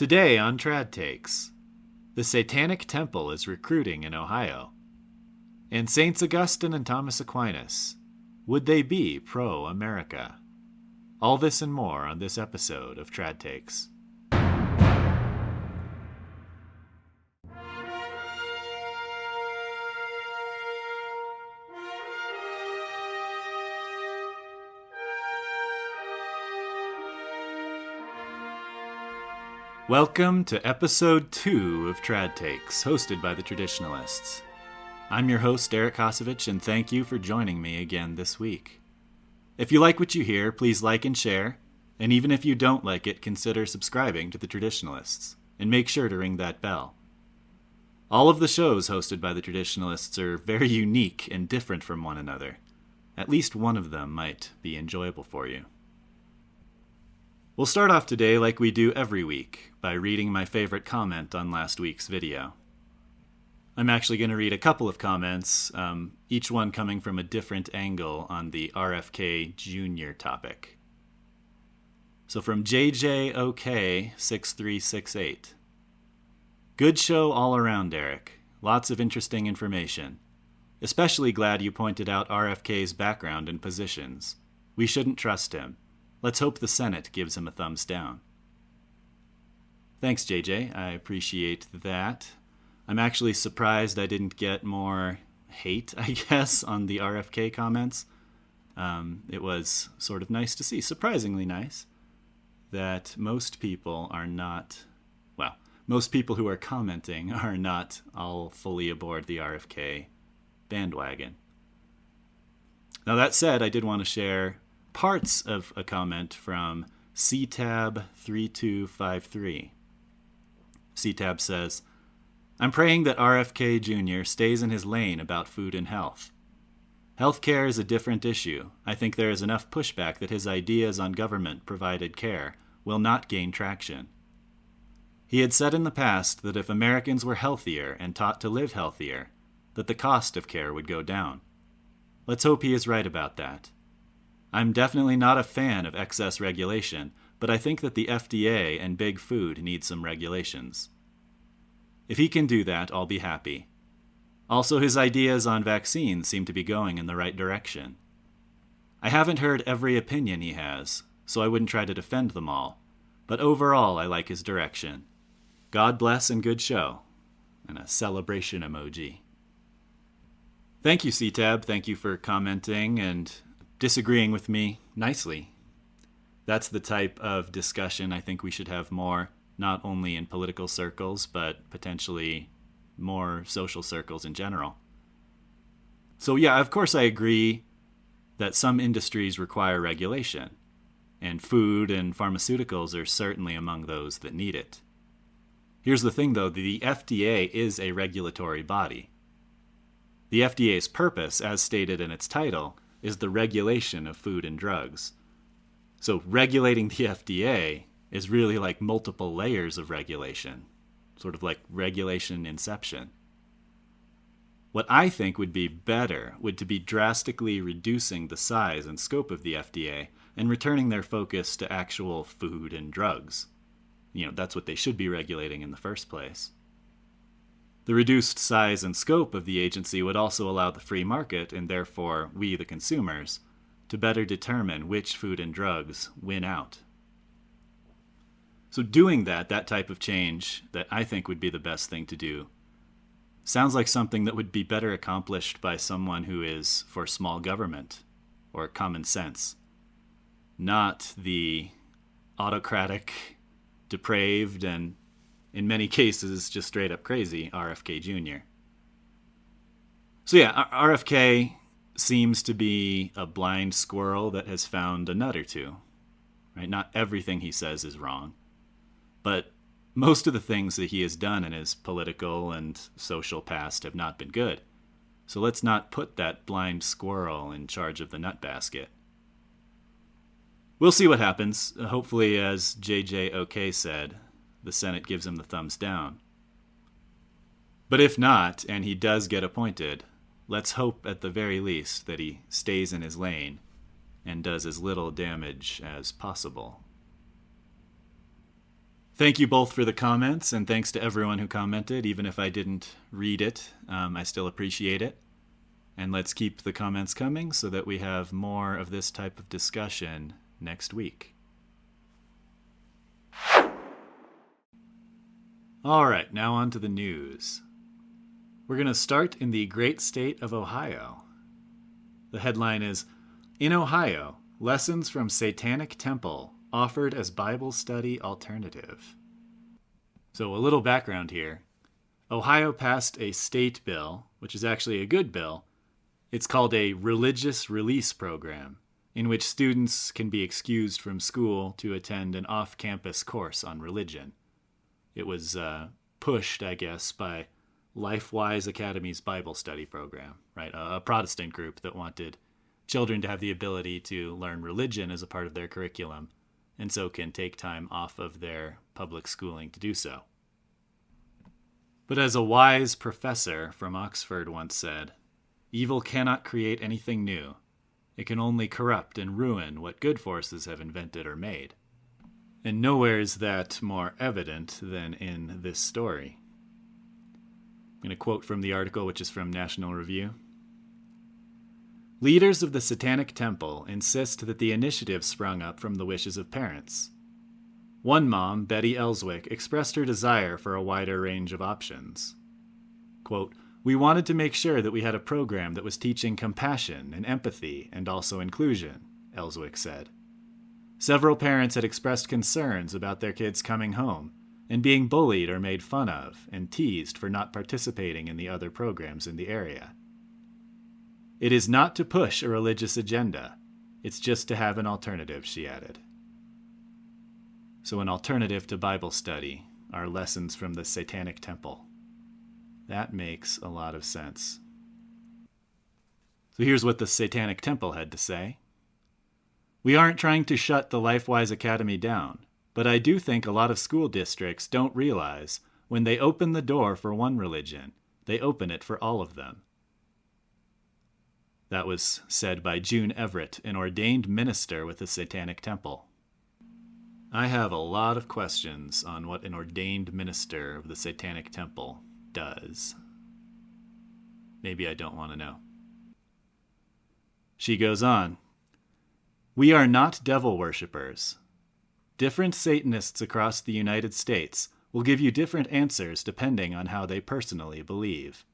Today on Trad Takes, the Satanic Temple is recruiting in Ohio. And Saints Augustine and Thomas Aquinas, would they be pro-America? All this and more on this episode of Trad Takes. Welcome to episode 2 of Trad Takes, hosted by the Traditionalists. I'm your host, Eric Kosovich, and thank you for joining me again this week. If you like what you hear, please like and share, and even if you don't like it, consider subscribing to the Traditionalists, and make sure to ring that bell. All of the shows hosted by the Traditionalists are very unique and different from one another. At least one of them might be enjoyable for you. We'll start off today like we do every week, by reading my favorite comment on last week's video. I'm actually going to read a couple of comments, each one coming from a different angle on the RFK Jr. topic. So from JJOK6368. Good show all around, Eric. Lots of interesting information. Especially glad you pointed out RFK's background and positions. We shouldn't trust him. Let's hope the Senate gives him a thumbs down. Thanks, JJ. I appreciate that. I'm actually surprised I didn't get more hate, I guess, on the RFK comments. It was sort of nice to see, surprisingly nice, that most people are not, well, most people who are commenting are not all fully aboard the RFK bandwagon. Now, that said, I did want to share parts of a comment from CTAB3253. CTAB says, I'm praying that RFK Jr. stays in his lane about food and health. Healthcare is a different issue. I think there is enough pushback that his ideas on government-provided care will not gain traction. He had said in the past that if Americans were healthier and taught to live healthier, that the cost of care would go down. Let's hope he is right about that. I'm definitely not a fan of excess regulation, but I think that the FDA and Big Food need some regulations. If he can do that, I'll be happy. Also, his ideas on vaccines seem to be going in the right direction. I haven't heard every opinion he has, so I wouldn't try to defend them all, but overall I like his direction. God bless and good show. And a celebration emoji. Thank you, CTAB. Thank you for commenting and disagreeing with me nicely. That's the type of discussion I think we should have more, not only in political circles, but potentially more social circles in general. So yeah, of course I agree that some industries require regulation, and food and pharmaceuticals are certainly among those that need it. Here's the thing though, the FDA is a regulatory body. The FDA's purpose, as stated in its title, is the regulation of food and drugs. So regulating the FDA is really like multiple layers of regulation, sort of like regulation inception. What I think would be better would to be drastically reducing the size and scope of the FDA and returning their focus to actual food and drugs. That's what they should be regulating in the first place. The reduced size and scope of the agency would also allow the free market, and therefore we, the consumers, to better determine which food and drugs win out. So doing that type of change that I think would be the best thing to do, sounds like something that would be better accomplished by someone who is for small government or common sense, not the autocratic, depraved, and in many cases, just straight up crazy, RFK Jr. So yeah, RFK seems to be a blind squirrel that has found a nut or two. Right? Not everything he says is wrong, but most of the things that he has done in his political and social past have not been good. So let's not put that blind squirrel in charge of the nut basket. We'll see what happens. Hopefully, as JJOK said, the Senate gives him the thumbs down. But if not, and he does get appointed, let's hope at the very least that he stays in his lane and does as little damage as possible. Thank you both for the comments, and thanks to everyone who commented. Even if I didn't read it, I still appreciate it. And let's keep the comments coming so that we have more of this type of discussion next week. All right, now on to the news. We're going to start in the great state of Ohio. The headline is, "In Ohio, Lessons from Satanic Temple Offered as Bible Study Alternative." So a little background here. Ohio passed a state bill, which is actually a good bill. It's called a Religious Release Program, in which students can be excused from school to attend an off-campus course on religion. It was pushed, I guess, by LifeWise Academy's Bible study program, right? A Protestant group that wanted children to have the ability to learn religion as a part of their curriculum, and so can take time off of their public schooling to do so. But as a wise professor from Oxford once said, "Evil cannot create anything new. It can only corrupt and ruin what good forces have invented or made." And nowhere is that more evident than in this story. I'm going to quote from the article, which is from National Review. "Leaders of the Satanic Temple insist that the initiative sprung up from the wishes of parents. One mom, Betty Ellswick, expressed her desire for a wider range of options. Quote, "We wanted to make sure that we had a program that was teaching compassion and empathy and also inclusion," Ellswick said. Several parents had expressed concerns about their kids coming home and being bullied or made fun of and teased for not participating in the other programs in the area. "It is not to push a religious agenda. It's just to have an alternative," she added. So an alternative to Bible study are lessons from the Satanic Temple. That makes a lot of sense. So here's what the Satanic Temple had to say. "We aren't trying to shut the LifeWise Academy down, but I do think a lot of school districts don't realize when they open the door for one religion, they open it for all of them." That was said by June Everett, an ordained minister with the Satanic Temple. I have a lot of questions on what an ordained minister of the Satanic Temple does. Maybe I don't want to know. She goes on, "We are not devil worshippers. Different Satanists across the United States will give you different answers depending on how they personally believe.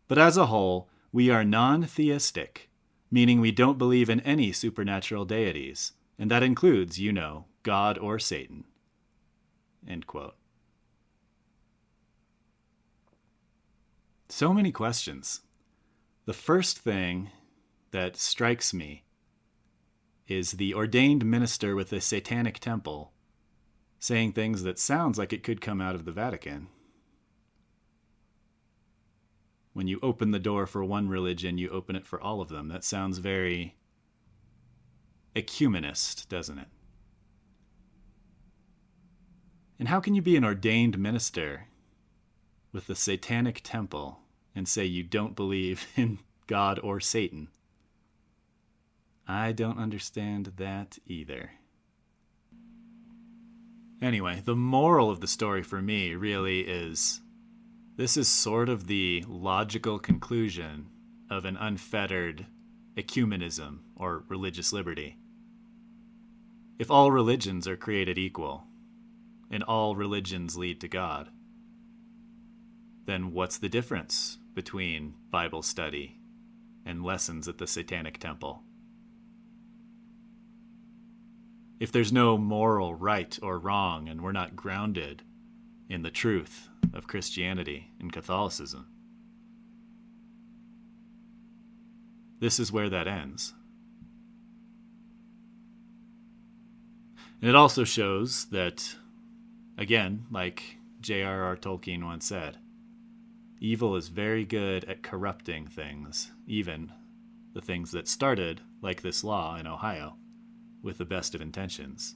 But as a whole, we are non-theistic, meaning we don't believe in any supernatural deities, and that includes, God or Satan." End quote. So many questions. The first thing that strikes me is the ordained minister with the Satanic Temple saying things that sounds like it could come out of the Vatican. When you open the door for one religion, you open it for all of them. That sounds very ecumenist, doesn't it? And how can you be an ordained minister with the Satanic Temple and say you don't believe in God or Satan? I don't understand that either. Anyway, the moral of the story for me really is this is sort of the logical conclusion of an unfettered ecumenism or religious liberty. If all religions are created equal, and all religions lead to God, then what's the difference between Bible study and lessons at the Satanic Temple? If there's no moral right or wrong and we're not grounded in the truth of Christianity and Catholicism, this is where that ends. And it also shows that, again, like J.R.R. Tolkien once said, evil is very good at corrupting things, even the things that started, like this law in Ohio, with the best of intentions.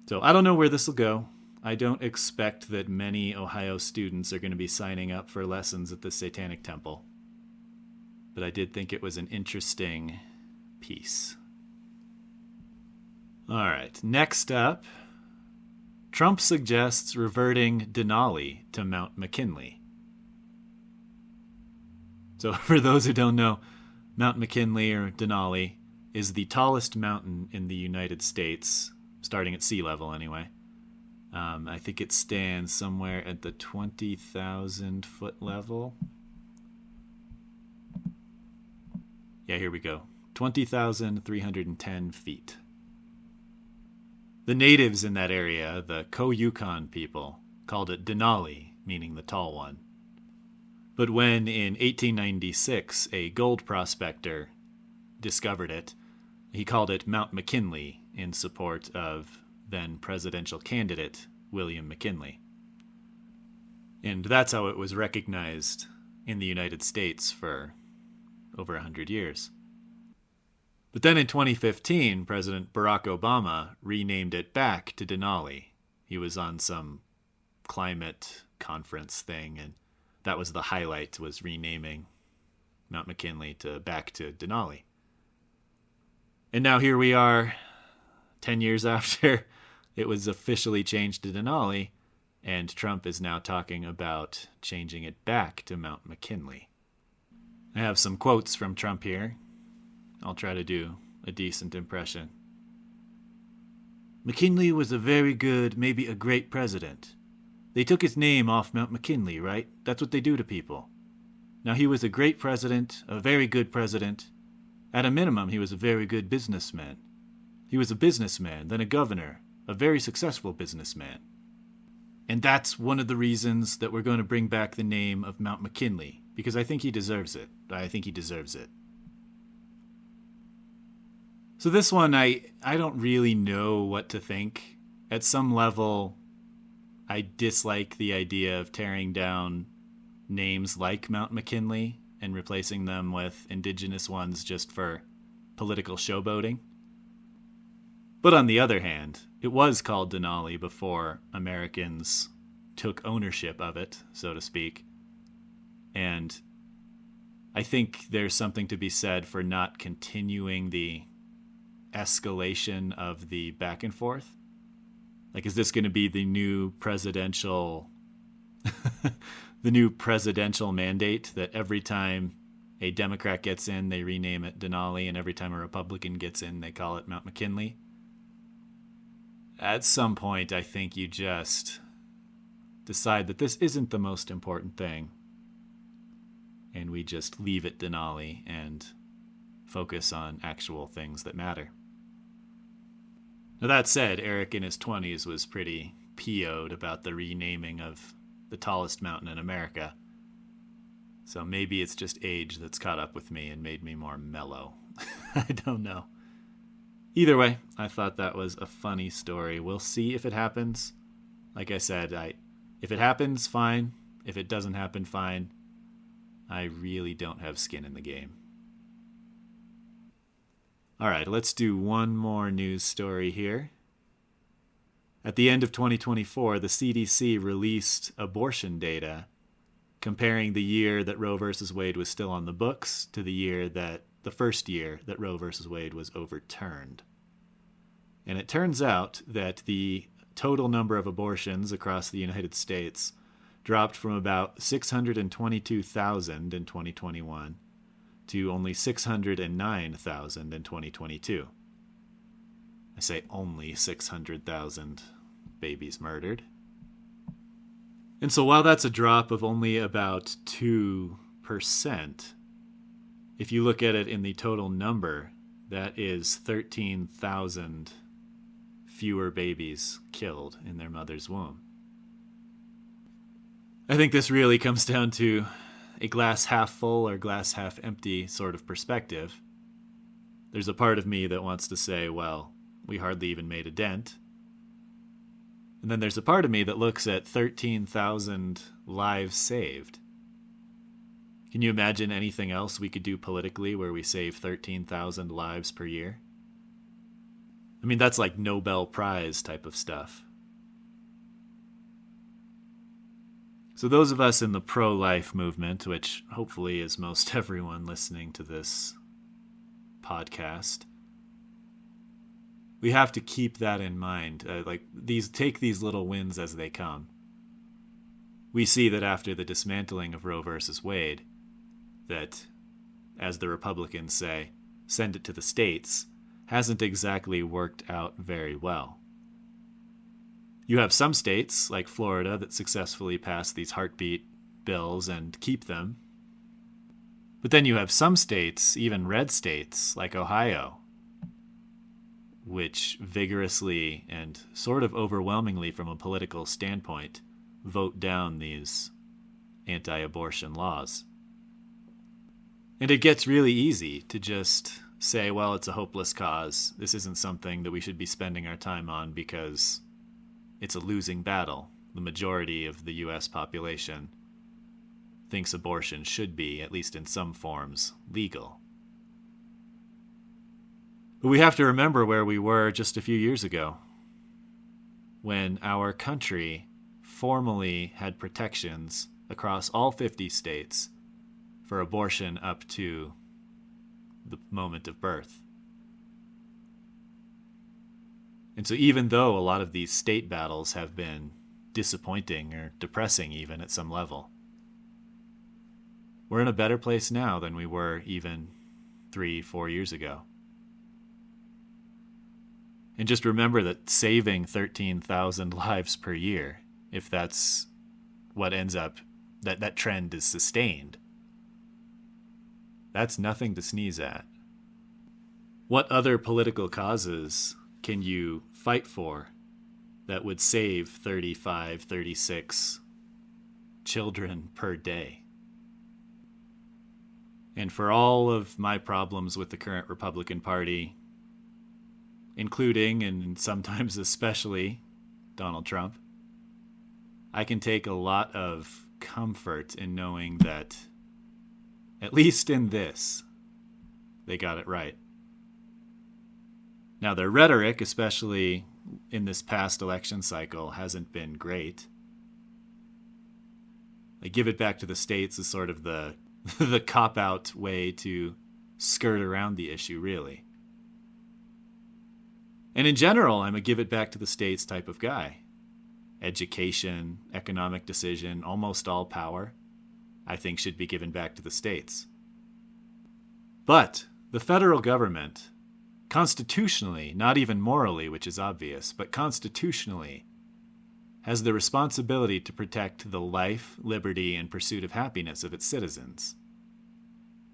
So I don't know where this will go. I don't expect that many Ohio students are going to be signing up for lessons at the Satanic Temple. But I did think it was an interesting piece. All right, next up, Trump suggests reverting Denali to Mount McKinley. So for those who don't know, Mount McKinley or Denali is the tallest mountain in the United States, starting at sea level anyway. I think it stands somewhere at the 20,000 foot level. Yeah, here we go. 20,310 feet. The natives in that area, the Koyukon people, called it Denali, meaning the tall one. But when in 1896 a gold prospector discovered it, he called it Mount McKinley in support of then presidential candidate William McKinley. And that's how it was recognized in the United States for over 100 years. But then in 2015, President Barack Obama renamed it back to Denali. He was on some climate conference thing, and that was the highlight, was renaming Mount McKinley back to Denali. And now here we are, 10 years after it was officially changed to Denali, and Trump is now talking about changing it back to Mount McKinley. I have some quotes from Trump here. I'll try to do a decent impression. McKinley was a very good, maybe a great president. They took his name off Mount McKinley, right? That's what they do to people. Now, he was a great president, a very good president. At a minimum, he was a very good businessman. He was a businessman, then a governor, a very successful businessman. And that's one of the reasons that we're going to bring back the name of Mount McKinley, because I think he deserves it. I think he deserves it. So this one, I don't really know what to think. At some level, I dislike the idea of tearing down names like Mount McKinley and replacing them with indigenous ones just for political showboating. But on the other hand, it was called Denali before Americans took ownership of it, so to speak. And I think there's something to be said for not continuing the escalation of the back and forth. Like, is this going to be the new presidential mandate that every time a Democrat gets in, they rename it Denali, and every time a Republican gets in, they call it Mount McKinley? At some point, I think you just decide that this isn't the most important thing, and we just leave it Denali and focus on actual things that matter. Now, that said, Eric in his 20s was pretty PO'd about the renaming of the tallest mountain in America. So maybe it's just age that's caught up with me and made me more mellow. I don't know. Either way, I thought that was a funny story. We'll see if it happens. Like I said, if it happens, fine. If it doesn't happen, fine. I really don't have skin in the game. All right, let's do one more news story here. At the end of 2024, the CDC released abortion data comparing the year that Roe v. Wade was still on the books to the first year that Roe v. Wade was overturned. And it turns out that the total number of abortions across the United States dropped from about 622,000 in 2021 to only 609,000 in 2022. I say only 600,000 babies murdered. And so while that's a drop of only about 2%, if you look at it in the total number, that is 13,000 fewer babies killed in their mother's womb. I think this really comes down to a glass half full or glass half empty sort of perspective. There's a part of me that wants to say, well, we hardly even made a dent. And then there's a part of me that looks at 13,000 lives saved. Can you imagine anything else we could do politically where we save 13,000 lives per year? I mean, that's like Nobel Prize type of stuff. So those of us in the pro-life movement, which hopefully is most everyone listening to this podcast, We have to keep that in mind. Take these little wins as they come. We see that after the dismantling of Roe versus Wade, that, as the Republicans say, send it to the states, hasn't exactly worked out very well. You have some states, like Florida, that successfully pass these heartbeat bills and keep them. But then you have some states, even red states, like Ohio, which vigorously and sort of overwhelmingly from a political standpoint vote down these anti-abortion laws. And it gets really easy to just say, well, it's a hopeless cause. This isn't something that we should be spending our time on because it's a losing battle. The majority of the U.S. population thinks abortion should be, at least in some forms, legal. But we have to remember where we were just a few years ago, when our country formally had protections across all 50 states for abortion up to the moment of birth. And so even though a lot of these state battles have been disappointing or depressing even at some level, we're in a better place now than we were even 3-4 years ago. And just remember that saving 13,000 lives per year, if that's what ends up, that trend is sustained, that's nothing to sneeze at. What other political causes can you fight for that would save 35, 36 children per day? And for all of my problems with the current Republican Party, including and sometimes especially Donald Trump, I can take a lot of comfort in knowing that, at least in this, they got it right. Now, their rhetoric, especially in this past election cycle, hasn't been great. They give it back to the states as sort of the cop-out way to skirt around the issue, really. And in general, I'm a give it back to the states type of guy. Education, economic decision, almost all power, I think should be given back to the states. But the federal government, constitutionally, not even morally, which is obvious, but constitutionally, has the responsibility to protect the life, liberty, and pursuit of happiness of its citizens.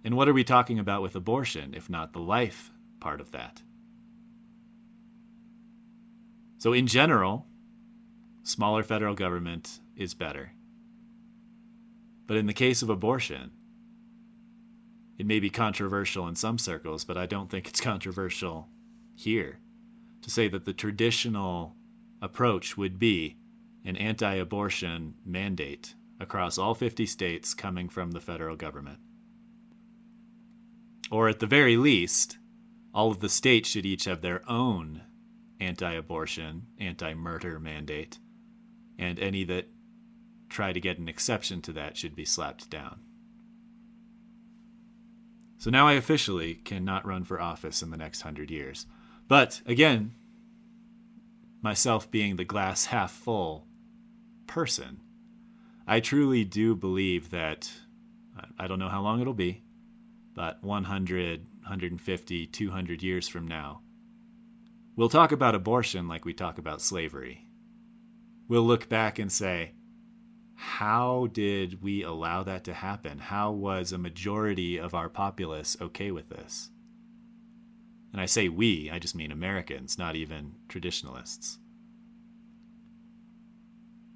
And what are we talking about with abortion, if not the life part of that? So in general, smaller federal government is better. But in the case of abortion, it may be controversial in some circles, but I don't think it's controversial here to say that the traditional approach would be an anti-abortion mandate across all 50 states coming from the federal government. Or at the very least, all of the states should each have their own anti-abortion, anti-murder mandate, and any that try to get an exception to that should be slapped down. So now I officially cannot run for office in the next 100 years. But again, myself being the glass half full person, I truly do believe that, I don't know how long it'll be, but 100, 150, 200 years from now, we'll talk about abortion like we talk about slavery. We'll look back and say, how did we allow that to happen? How was a majority of our populace okay with this? And I say we, I just mean Americans, not even traditionalists.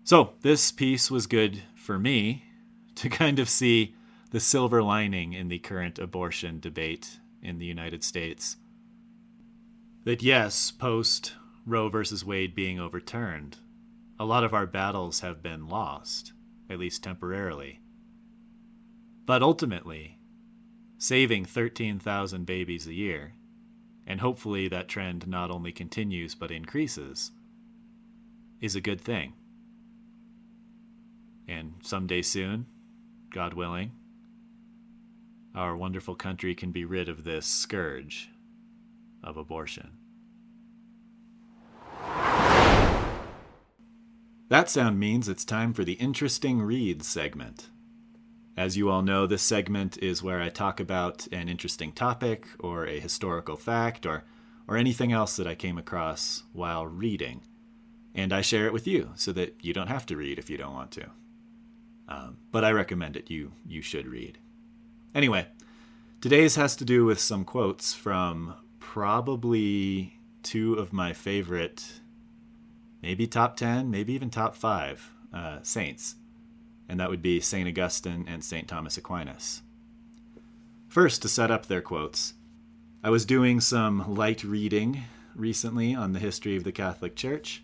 So this piece was good for me to kind of see the silver lining in the current abortion debate in the United States. That yes, post Roe versus Wade being overturned, a lot of our battles have been lost, at least temporarily. But ultimately, saving 13,000 babies a year, and hopefully that trend not only continues but increases, is a good thing. And someday soon, God willing, our wonderful country can be rid of this scourge of abortion. That sound means it's time for the Interesting Reads segment. As you all know, this segment is where I talk about an interesting topic or a historical fact or anything else that I came across while reading. And I share it with you so that you don't have to read if you don't want to. But I recommend it. You should read. Anyway, today's has to do with some quotes from probably two of my favorite, maybe top 10, maybe even top 5 saints. And that would be St. Augustine and St. Thomas Aquinas. First, to set up their quotes, I was doing some light reading recently on the history of the Catholic Church.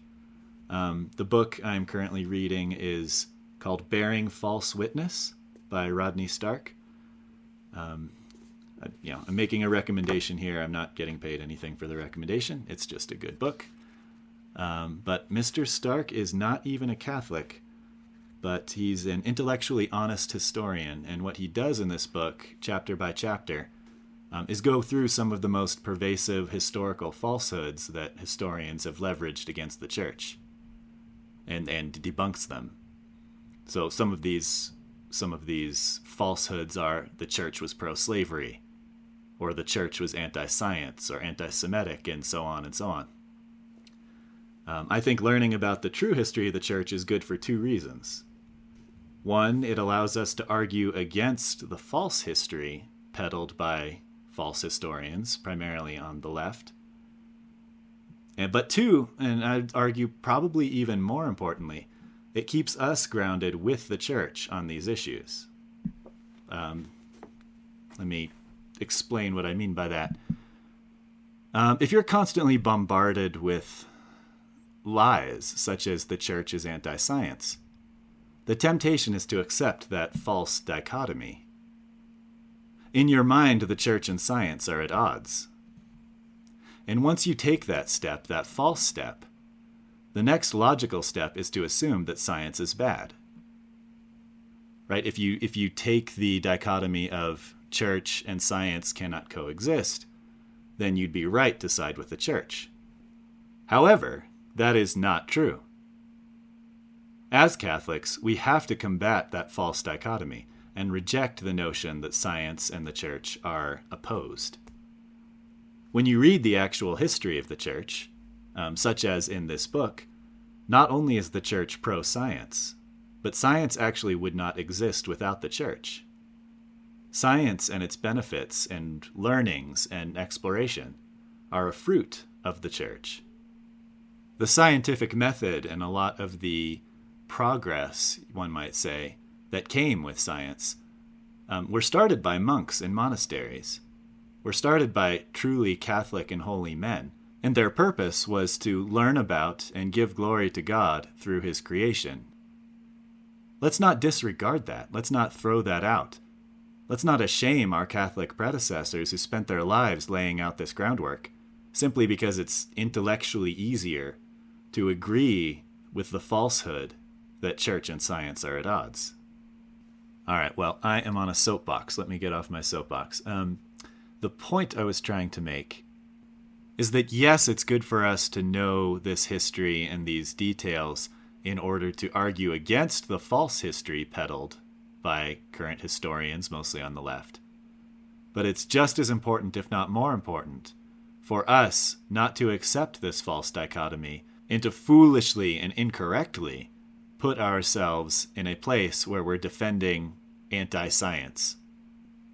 The book I'm currently reading is called Bearing False Witness by Rodney Stark. I'm making a recommendation here. I'm not getting paid anything for the recommendation. It's just a good book. But Mr. Stark is not even a Catholic, but he's an intellectually honest historian. And what he does in this book, chapter by chapter, is go through some of the most pervasive historical falsehoods that historians have leveraged against the church and debunks them. So some of these falsehoods are the church was pro-slavery, or the church was anti-science or anti-Semitic, and so on and so on. I think learning about the true history of the church is good for 2 reasons. One, it allows us to argue against the false history peddled by false historians, primarily on the left. But 2, and I'd argue probably even more importantly, it keeps us grounded with the church on these issues. Let me explain what I mean by that. If you're constantly bombarded with lies, such as the church is anti-science, the temptation is to accept that false dichotomy. In your mind, the church and science are at odds. And once you take that step, that false step, the next logical step is to assume that science is bad. Right? If you take the dichotomy of church and science cannot coexist, then you'd be right to side with the church. However, that is not true. As Catholics, we have to combat that false dichotomy and reject the notion that science and the church are opposed. When you read the actual history of the church, such as in this book, not only is the church pro-science, but science actually would not exist without the church. Science and its benefits and learnings and exploration are a fruit of the church. The scientific method and a lot of the progress, one might say, that came with science were started by monks in monasteries, were started by truly Catholic and holy men, and their purpose was to learn about and give glory to God through his creation. Let's not disregard that. Let's not throw that out. Let's not shame our Catholic predecessors who spent their lives laying out this groundwork, simply because it's intellectually easier to agree with the falsehood that church and science are at odds. All right, well, I am on a soapbox. Let me get off my soapbox. The point I was trying to make is that, yes, it's good for us to know this history and these details in order to argue against the false history peddled by current historians, mostly on the left. But it's just as important, if not more important, for us not to accept this false dichotomy and to foolishly and incorrectly put ourselves in a place where we're defending anti-science.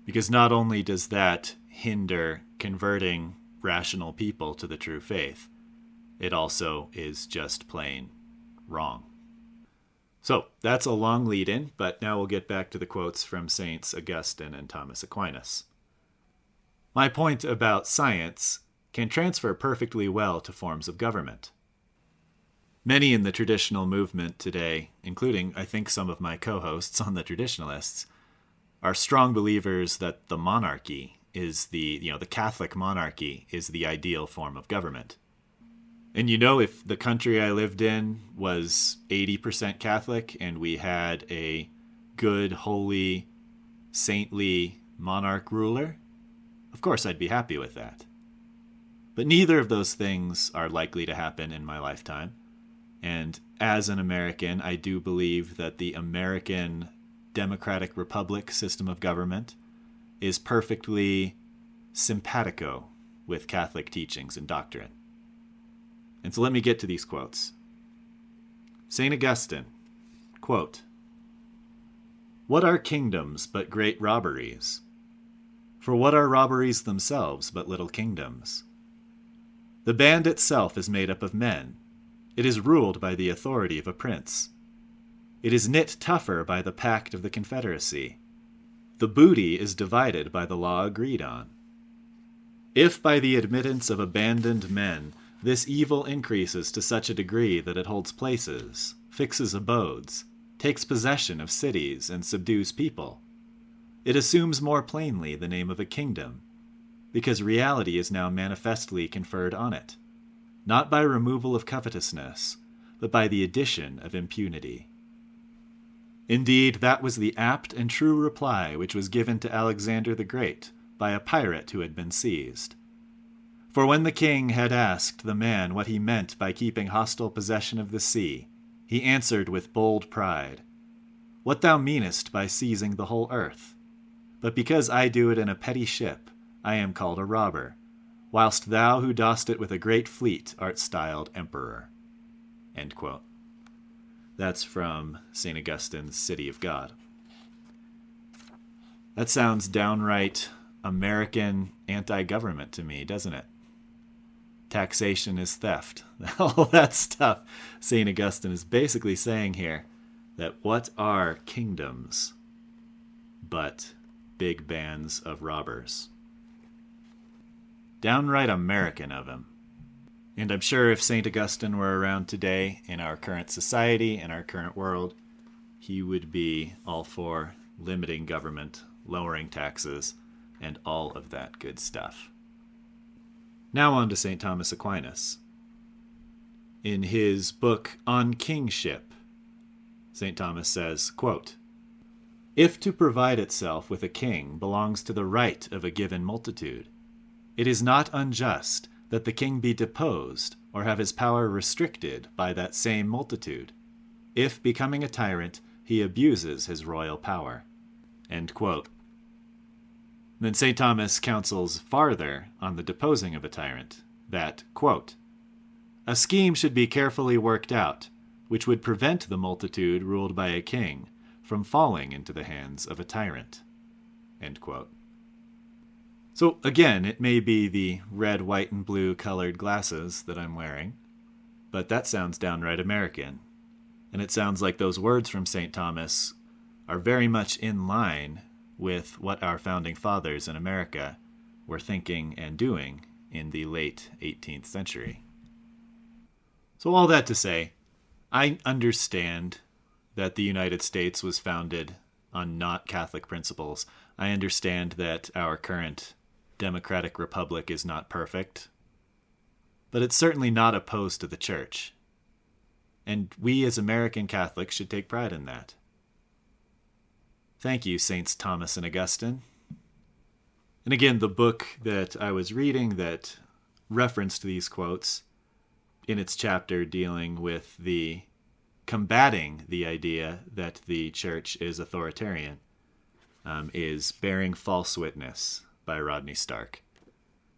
Because not only does that hinder converting rational people to the true faith, it also is just plain wrong. So that's a long lead-in, but now we'll get back to the quotes from Saints Augustine and Thomas Aquinas. My point about science can transfer perfectly well to forms of government. Many in the traditional movement today, including, I think, some of my co-hosts on the Traditionalists, are strong believers that the monarchy is the Catholic monarchy is the ideal form of government. And if the country I lived in was 80% Catholic and we had a good, holy, saintly monarch ruler, of course I'd be happy with that. But neither of those things are likely to happen in my lifetime. And as an American, I do believe that the American democratic republic system of government is perfectly simpatico with Catholic teachings and doctrine. And so let me get to these quotes. St. Augustine, quote, "What are kingdoms but great robberies? For what are robberies themselves but little kingdoms? The band itself is made up of men. It is ruled by the authority of a prince. It is knit tougher by the pact of the confederacy. The booty is divided by the law agreed on. If by the admittance of abandoned men this evil increases to such a degree that it holds places, fixes abodes, takes possession of cities, and subdues people, it assumes more plainly the name of a kingdom, because reality is now manifestly conferred on it, not by removal of covetousness, but by the addition of impunity. Indeed, that was the apt and true reply which was given to Alexander the Great by a pirate who had been seized. For when the king had asked the man what he meant by keeping hostile possession of the sea, he answered with bold pride, 'What thou meanest by seizing the whole earth. But because I do it in a petty ship, I am called a robber, whilst thou who dost it with a great fleet art styled emperor.'" End quote. That's from St. Augustine's City of God. That sounds downright American anti-government to me, doesn't it? Taxation is theft. All that stuff. St. Augustine is basically saying here that what are kingdoms but big bands of robbers? Downright American of him. And I'm sure if St. Augustine were around today in our current society, in our current world, he would be all for limiting government, lowering taxes, and all of that good stuff. Now on to St. Thomas Aquinas. In his book On Kingship, St. Thomas says, quote, "If to provide itself with a king belongs to the right of a given multitude, it is not unjust that the king be deposed or have his power restricted by that same multitude, if, becoming a tyrant, he abuses his royal power." End quote. Then St. Thomas counsels farther on the deposing of a tyrant, that, quote, "A scheme should be carefully worked out, which would prevent the multitude ruled by a king from falling into the hands of a tyrant." End quote. So again, it may be the red, white, and blue colored glasses that I'm wearing, but that sounds downright American. And it sounds like those words from St. Thomas are very much in line with what our founding fathers in America were thinking and doing in the late 18th century. So all that to say, I understand that the United States was founded on not Catholic principles. I understand that our current democratic republic is not perfect, but it's certainly not opposed to the church. And we as American Catholics should take pride in that. Thank you, Saints Thomas and Augustine. And again, the book that I was reading that referenced these quotes in its chapter dealing with the combating the idea that the church is authoritarian is Bearing False Witness by Rodney Stark.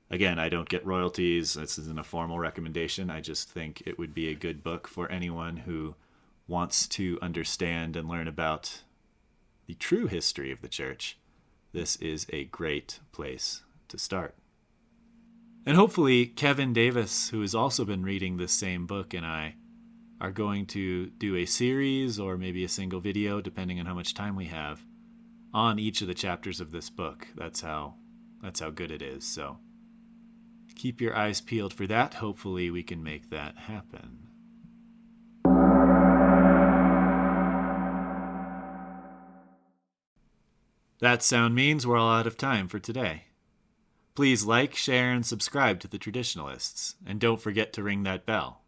Again, I don't get royalties. This isn't a formal recommendation. I just think it would be a good book for anyone who wants to understand and learn about the true history of the church. This is a great place to start. And hopefully Kevin Davis, who has also been reading this same book, and I are going to do a series or maybe a single video, depending on how much time we have, on each of the chapters of this book. That's how good it is. So keep your eyes peeled for that. Hopefully we can make that happen. That sound means we're all out of time for today. Please like, share, and subscribe to the Traditionalists, and don't forget to ring that bell.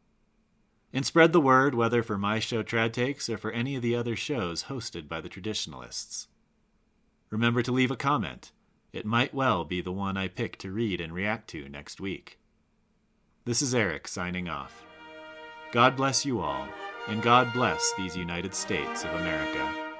And spread the word, whether for my show Trad Takes or for any of the other shows hosted by the Traditionalists. Remember to leave a comment. It might well be the one I pick to read and react to next week. This is Eric signing off. God bless you all, and God bless these United States of America.